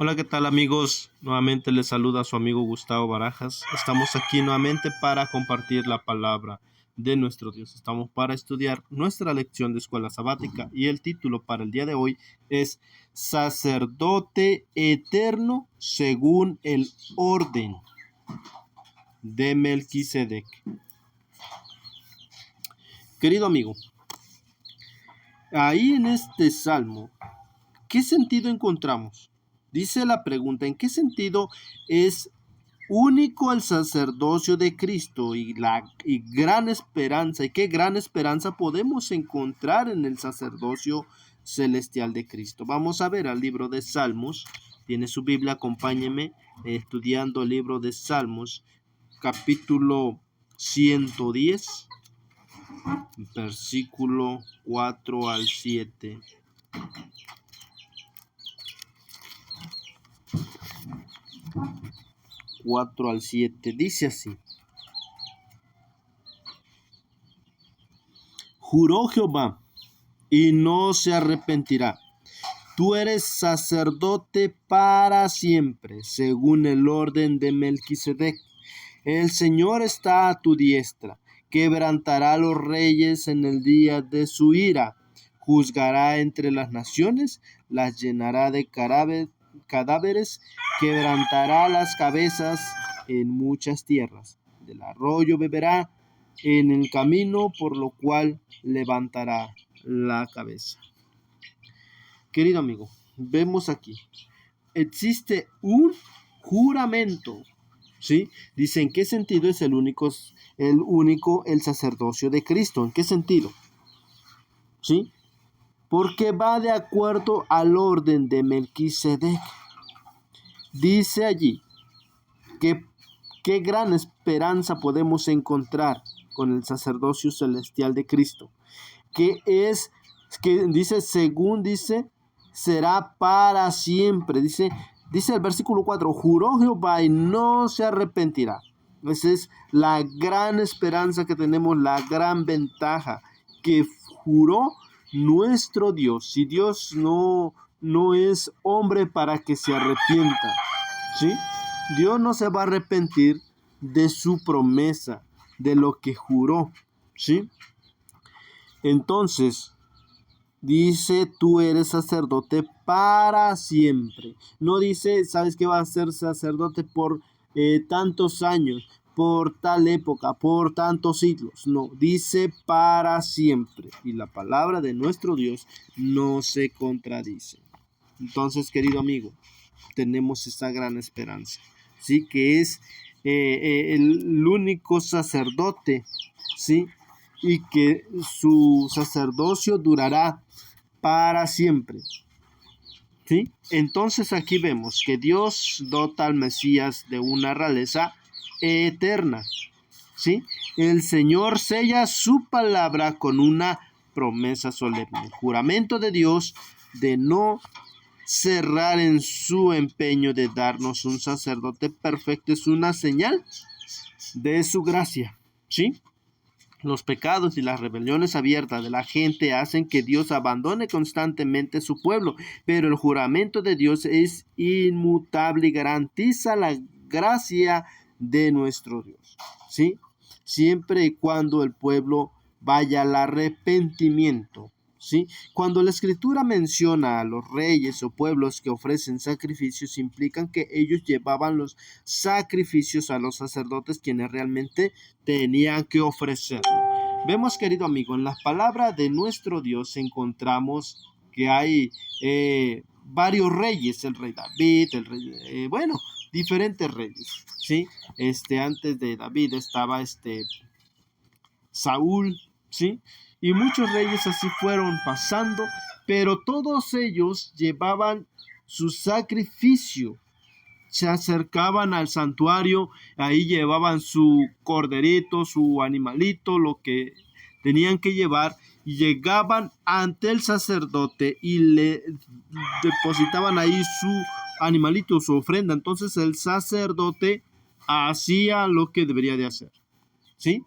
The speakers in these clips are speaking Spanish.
Hola, ¿qué tal amigos? Nuevamente les saluda su amigo Gustavo Barajas. Estamos aquí nuevamente para compartir la palabra de nuestro Dios. Estamos para estudiar nuestra lección de escuela sabática y el título para el día de hoy es Sacerdote eterno según el orden de Melquisedec. Querido amigo, ahí en este salmo, ¿qué sentido encontramos? Dice la pregunta, ¿en qué sentido es único el sacerdocio de Cristo y gran esperanza? ¿Y qué gran esperanza podemos encontrar en el sacerdocio celestial de Cristo? Vamos a ver al libro de Salmos. Tiene su Biblia, acompáñeme estudiando el libro de Salmos, capítulo 110, versículo 4 al 7. Dice así: Juró Jehová y no se arrepentirá. Tú eres sacerdote para siempre, según el orden de Melquisedec. El Señor está a tu diestra, quebrantará a los reyes en el día de su ira, juzgará entre las naciones, las llenará de cadáveres, quebrantará las cabezas en muchas tierras. Del arroyo beberá en el camino, por lo cual levantará la cabeza. Querido amigo, vemos aquí, existe un juramento, ¿sí? Dice, ¿en qué sentido es el único el sacerdocio de Cristo? ¿En qué sentido? ¿Sí? Porque va de acuerdo al orden de Melquisedec. Dice allí que qué gran esperanza podemos encontrar con el sacerdocio celestial de Cristo, que dice, según dice, será para siempre. Dice el versículo 4, juró Jehová y no se arrepentirá. Esa es la gran esperanza que tenemos, la gran ventaja que juró nuestro Dios. Si Dios no es hombre para que se arrepienta, ¿sí? Dios no se va a arrepentir de su promesa, de lo que juró, ¿sí? Entonces, dice, tú eres sacerdote para siempre. No dice, ¿sabes qué? Va a ser sacerdote por tantos años, por tal época, por tantos siglos. No, dice para siempre. Y la palabra de nuestro Dios no se contradice. Entonces, querido amigo, tenemos esta gran esperanza, ¿sí? Que es el único sacerdote, ¿sí? Y que su sacerdocio durará para siempre, ¿sí? Entonces aquí vemos que Dios dota al Mesías de una realeza eterna, ¿sí? El Señor sella su palabra con una promesa solemne, juramento de Dios de no cerrar en su empeño de darnos un sacerdote perfecto. Es una señal de su gracia, ¿sí? Los pecados y las rebeliones abiertas de la gente hacen que Dios abandone constantemente su pueblo, pero el juramento de Dios es inmutable y garantiza la gracia de nuestro Dios, ¿sí? Siempre y cuando el pueblo vaya al arrepentimiento, ¿sí? Cuando la Escritura menciona a los reyes o pueblos que ofrecen sacrificios, implican que ellos llevaban los sacrificios a los sacerdotes, quienes realmente tenían que ofrecerlo. Vemos, querido amigo, en las palabras de nuestro Dios encontramos que hay varios reyes, el rey David, diferentes reyes, ¿sí? Antes de David estaba Saúl, ¿sí? Y muchos reyes así fueron pasando, pero todos ellos llevaban su sacrificio. Se acercaban al santuario, ahí llevaban su corderito, su animalito, lo que tenían que llevar, y llegaban ante el sacerdote y le depositaban ahí su animalito, su ofrenda. Entonces el sacerdote hacía lo que debería de hacer, ¿sí?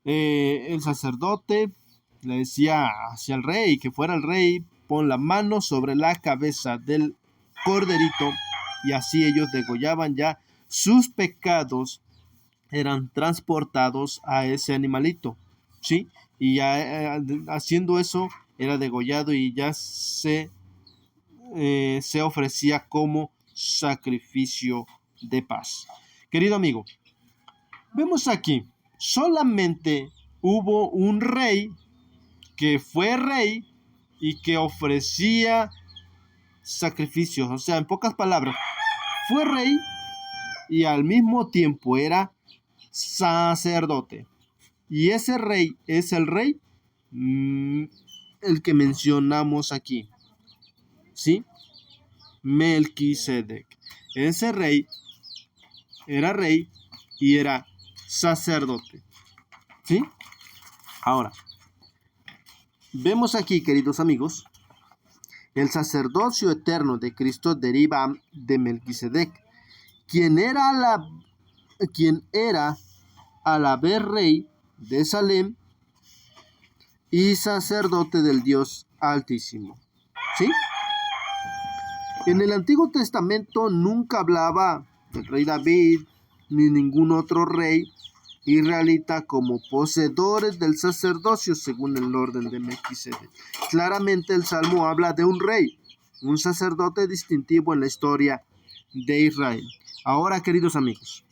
El sacerdote le decía hacia el rey, que fuera el rey, pon la mano sobre la cabeza del corderito, y así ellos degollaban ya sus pecados, eran transportados a ese animalito, ¿sí? Y ya haciendo eso era degollado y ya se ofrecía como sacrificio de paz. Querido amigo, vemos aquí, solamente hubo un rey que fue rey y que ofrecía sacrificios. O sea, en pocas palabras, fue rey y al mismo tiempo era sacerdote. Y ese rey es el rey, el que mencionamos aquí, ¿sí? Melquisedec. Ese rey era y era sacerdote, ¿sí? Ahora, vemos aquí, queridos amigos, el sacerdocio eterno de Cristo deriva de Melquisedec, quien era a la vez rey de Salem y sacerdote del Dios Altísimo, ¿sí? En el Antiguo Testamento nunca hablaba del rey David ni ningún otro rey israelita como poseedores del sacerdocio según el orden de Melquisedec. Claramente el Salmo habla de un rey, un sacerdote distintivo en la historia de Israel. Ahora, queridos amigos,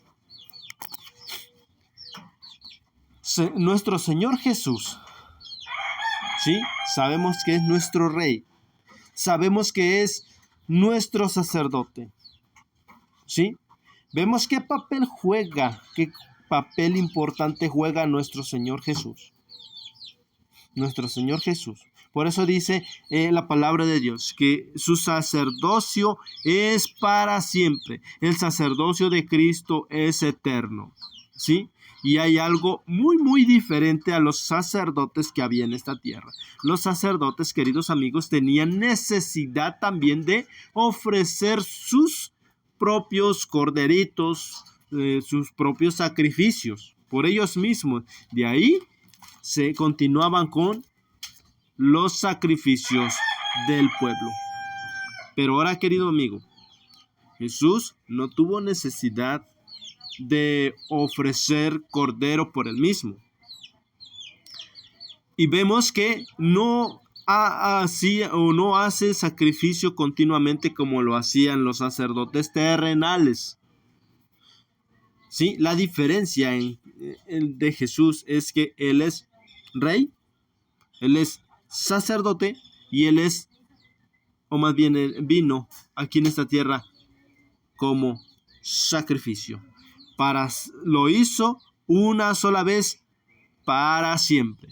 nuestro Señor Jesús, ¿sí? Sabemos que es nuestro rey, sabemos que es nuestro sacerdote, ¿sí? Vemos qué papel importante juega nuestro Señor Jesús. Nuestro Señor Jesús. Por eso dice la palabra de Dios que su sacerdocio es para siempre. El sacerdocio de Cristo es eterno, ¿sí? Y hay algo muy, muy diferente a los sacerdotes que había en esta tierra. Los sacerdotes, queridos amigos, tenían necesidad también de ofrecer sus propios corderitos, sus propios sacrificios por ellos mismos. De ahí se continuaban con los sacrificios del pueblo. Pero ahora, querido amigo, Jesús no tuvo necesidad de ofrecer cordero por él mismo. Y vemos que no hace sacrificio continuamente como lo hacían los sacerdotes terrenales. ¿Sí? La diferencia de Jesús es que Él es rey, Él es sacerdote y Él es, o más bien Él vino aquí en esta tierra como sacrificio. Lo hizo una sola vez para siempre.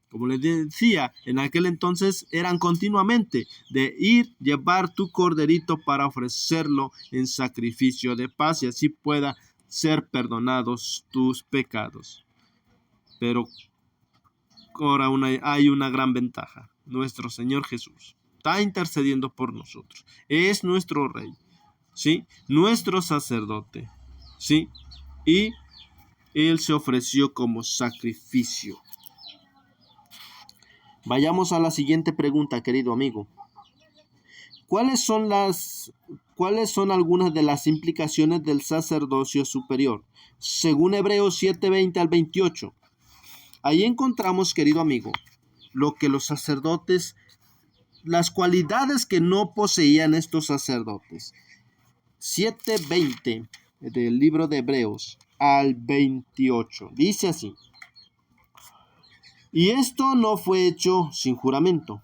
Como les decía, en aquel entonces eran continuamente de llevar tu corderito para ofrecerlo en sacrificio de paz y así pueda ser perdonados tus pecados. Pero ahora hay una gran ventaja. Nuestro Señor Jesús está intercediendo por nosotros. Es nuestro Rey, ¿sí? Nuestro sacerdote, ¿sí? Y Él se ofreció como sacrificio. Vayamos a la siguiente pregunta, querido amigo. ¿Cuáles son algunas de las implicaciones del sacerdocio superior? Según Hebreos 7:20 al 28. Ahí encontramos, querido amigo, lo que los sacerdotes, las cualidades que no poseían estos sacerdotes. 7:20 del libro de Hebreos al 28. Dice así: y esto no fue hecho sin juramento,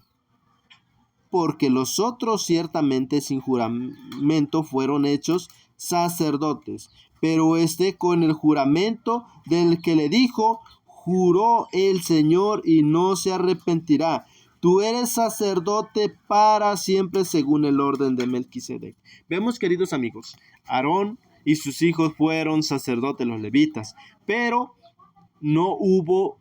porque los otros ciertamente sin juramento fueron hechos sacerdotes, pero este con el juramento del que le dijo: juró el Señor y no se arrepentirá. Tú eres sacerdote para siempre según el orden de Melquisedec. Vemos, queridos amigos, Aarón y sus hijos fueron sacerdotes, los levitas, pero no hubo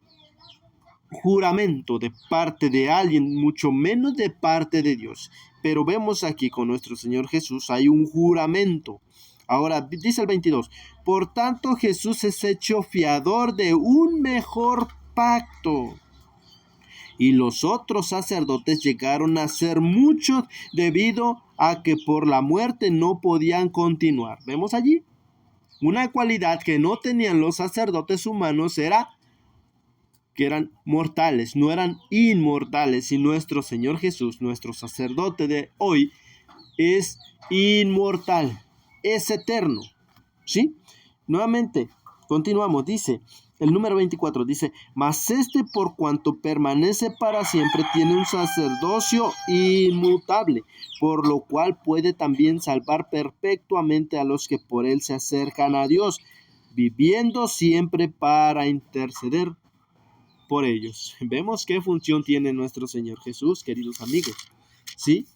juramento de parte de alguien, mucho menos de parte de Dios. Pero vemos aquí con nuestro Señor Jesús hay un juramento. Ahora dice el 22, por tanto Jesús es hecho fiador de un mejor pacto, Y los otros sacerdotes llegaron a ser muchos debido a que por la muerte no podían continuar. ¿Vemos allí? Una cualidad que no tenían los sacerdotes humanos era que eran mortales, no eran inmortales. Y nuestro Señor Jesús, nuestro sacerdote de hoy, es inmortal, es eterno. ¿Sí? Nuevamente, continuamos, dice, el número 24 dice, mas este por cuanto permanece para siempre tiene un sacerdocio inmutable, por lo cual puede también salvar perpetuamente a los que por él se acercan a Dios, viviendo siempre para interceder por ellos. Vemos qué función tiene nuestro Señor Jesús, queridos amigos, ¿sí?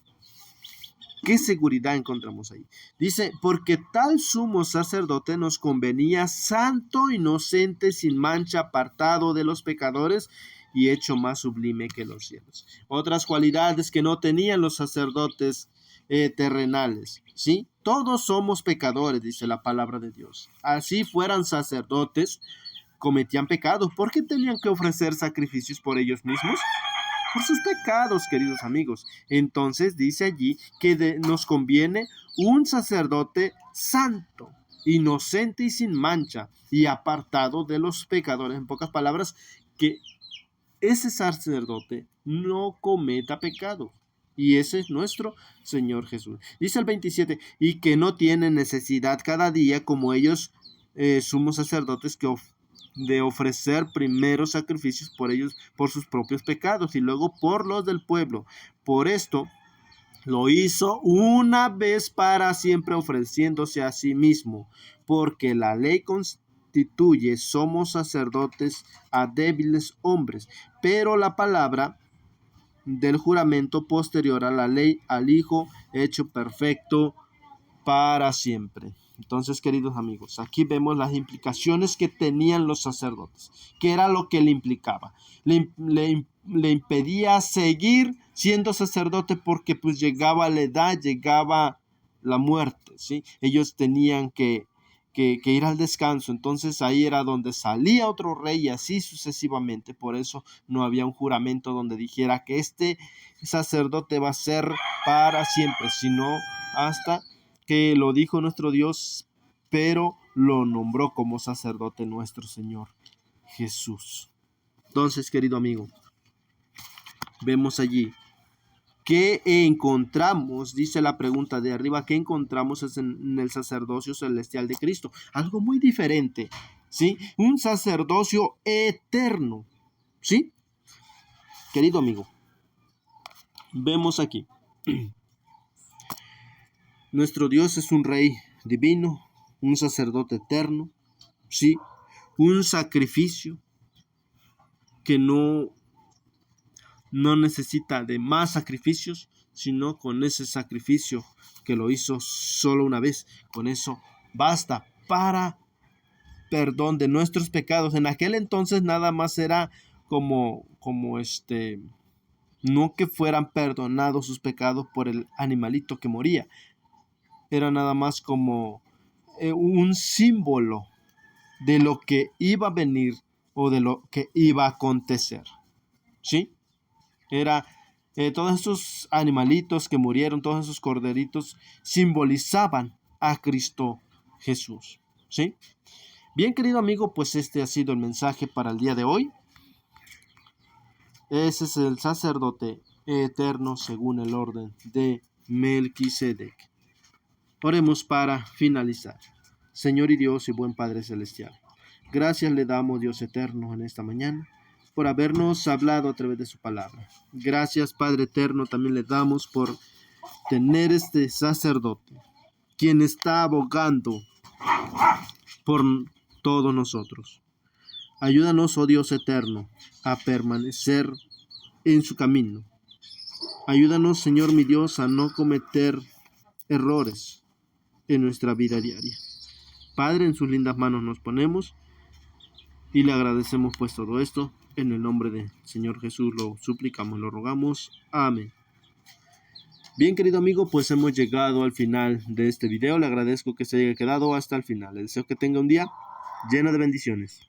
¿Qué seguridad encontramos ahí? Dice, porque tal sumo sacerdote nos convenía santo, inocente, sin mancha, apartado de los pecadores y hecho más sublime que los cielos. Otras cualidades que no tenían los sacerdotes terrenales, ¿sí? Todos somos pecadores, dice la palabra de Dios. Así fueran sacerdotes, cometían pecados. ¿Por qué tenían que ofrecer sacrificios por ellos mismos? Por sus pecados, queridos amigos. Entonces dice allí que nos conviene un sacerdote santo, inocente y sin mancha, y apartado de los pecadores. En pocas palabras, que ese sacerdote no cometa pecado. Y ese es nuestro Señor Jesús. Dice el 27, y que no tiene necesidad cada día, como ellos sumos sacerdotes, de ofrecer primero sacrificios por ellos, por sus propios pecados, y luego por los del pueblo. Por esto lo hizo una vez para siempre, ofreciéndose a sí mismo, porque la ley constituye somos sacerdotes a débiles hombres, pero la palabra del juramento posterior a la ley al Hijo hecho perfecto para siempre. Entonces, queridos amigos, aquí vemos las implicaciones que tenían los sacerdotes. ¿Qué era lo que le implicaba? Le impedía seguir siendo sacerdote porque pues llegaba la edad, llegaba la muerte, ¿sí? Ellos tenían que ir al descanso. Entonces ahí era donde salía otro rey y así sucesivamente. Por eso no había un juramento donde dijera que este sacerdote va a ser para siempre, sino hasta que lo dijo nuestro Dios, pero lo nombró como sacerdote nuestro Señor Jesús. Entonces, querido amigo, vemos allí ¿qué encontramos? Dice la pregunta de arriba, ¿qué encontramos en el sacerdocio celestial de Cristo? Algo muy diferente, ¿sí? Un sacerdocio eterno, ¿sí? Querido amigo, vemos aquí. Nuestro Dios es un rey divino, un sacerdote eterno, ¿sí? Un sacrificio que no necesita de más sacrificios, sino con ese sacrificio que lo hizo solo una vez. Con eso basta para perdón de nuestros pecados. En aquel entonces nada más era como no que fueran perdonados sus pecados por el animalito que moría. Era nada más como un símbolo de lo que iba a venir o de lo que iba a acontecer. ¿Sí? Era todos esos animalitos que murieron, todos esos corderitos, simbolizaban a Cristo Jesús. ¿Sí? Bien, querido amigo, pues este ha sido el mensaje para el día de hoy. Ese es el sacerdote eterno según el orden de Melquisedec. Oremos para finalizar. Señor y Dios y buen Padre Celestial, gracias le damos, Dios eterno, en esta mañana por habernos hablado a través de su palabra. Gracias, Padre eterno, también le damos por tener este sacerdote, quien está abogando por todos nosotros. Ayúdanos, oh Dios eterno, a permanecer en su camino. Ayúdanos, Señor mi Dios, a no cometer errores en nuestra vida diaria. Padre, en sus lindas manos nos ponemos y le agradecemos pues todo esto. En el nombre del Señor Jesús lo suplicamos, lo rogamos. Amén. Bien, querido amigo, pues hemos llegado al final de este video. Le agradezco que se haya quedado hasta el final. Le deseo que tenga un día lleno de bendiciones.